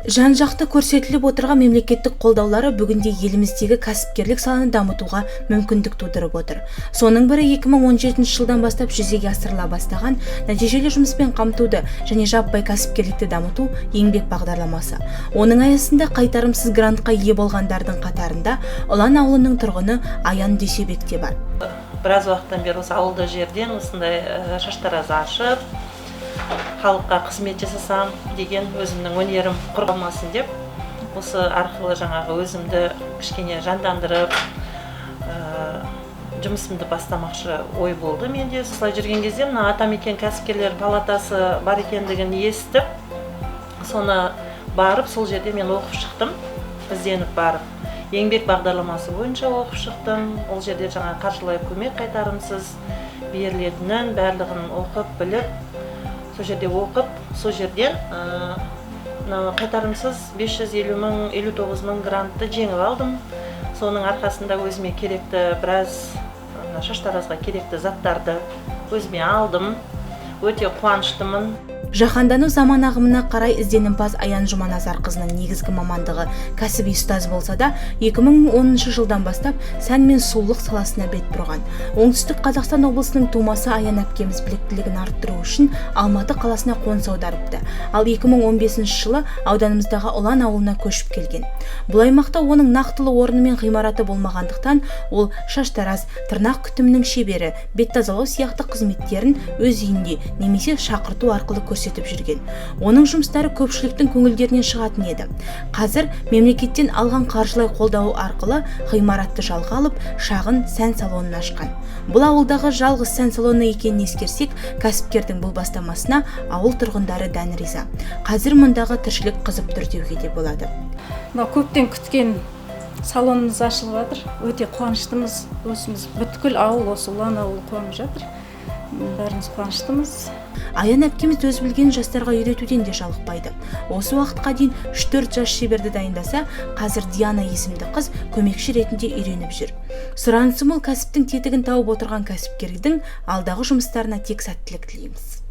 Жан-жақты көрсетіліп отырған мемлекеттік қолдаулары бүгінде еліміздегі кәсіпкерлік саланы дамытуға мүмкіндік тудырып отыр. Соның бірі 2017 жылдан бастап жүзеге асырыла бастаған нәтижелі жұмыспен қамтуды және жаппай кәсіпкерлікті дамыту еңбек бағдарламасы. Оның аясында қайтарымсыз грантқа ие болғандардың қатарында Ұлан ауылының тұрғыны Аян Дүйсебек те бар. Біраз уақыттан бері осы ауылды жерден осындай шаштараз ашып, халыққа қызмет жасасам деген өзімнің өнерім құр қалмасын деп, осы арқылы жаңағы өзімді кішкене жандандырып, жұмысымды бастамақшы ой болды менде. Солай жүрген кезде мына Атамекен кәсіпкерлер палатасы бар екендігін естіп, соны барып, сол жерде мен оқып шықтым, ізденіп барып. Еңбек бағдарламасы бойынша оқып шықтым. Ол жерде жаңа қаржылай көмек қайтарымсыз берілетінін барлығын оқып біліп, сол жерде оқып, сол жерден қайтарымсыз 550 мың, 59 мың грантты жеңіп алдым. Соның арқасында өзіме керекті біраз шаштаразға керекті заттарды өзіме алдым. Өте қуаныштымын. Жаһандану заман ағымына қарай ізденімпаз Аян Жұманазарқызының негізгі мамандығы кәсіби ұстаз болса да, 2010 жылдан бастап сән мен сұлулық саласына бет бұрған. Оңтүстік Қазақстан облысының тумасы Аян әпкеміз біліктілігін арттыру үшін Алматы қаласына қоныс аударыпты. Ал 2015 жылы ауданымыздағы Ұлан ауылына көшіп келген. Бұл аймақта оның нақтылы орны мен ғимараты болмағандықтан, ол шаштараз, тырнақ күтімінің шебері, бет тазалау сияқты қызметтерін өз үйінде немесе шақырту арқылы көрсетіп жүрген. Оның жұмыстары көпшіліктің көңілдерінен шығатын еді. Қазір мемлекеттен алған қаржылай қолдау арқылы ғимаратты жалға алып, шағын сән салонын ашқан. Бұл ауылдағы жалғыз сән салоны екенін ескерсек, кәсіпкердің бұл бастамасына ауыл тұрғындары дән риза. Қазір мұндағы тіршілік қызып тұр деуге де болады. Көптен күткен салонымыз ашылып жатыр. Өте қуаныштымыз. Өзіміз бүткіл ауыл, осы Ұлан ауылы қуанып жатыр. Бәріміз қуаныштымыз. Аян әпкеміз өз білген жастарға үйретуден де жалықпайды. Осы уақытқа дейін 3-4 жас шеберді дайындаса, қазір Диана есімді қыз көмекші ретінде үйреніп жүр. Сұранысы мол кәсіптің тетігін тауып отырған кәсіпкердің алдағы жұмыстарына тек сәттілік тілейміз.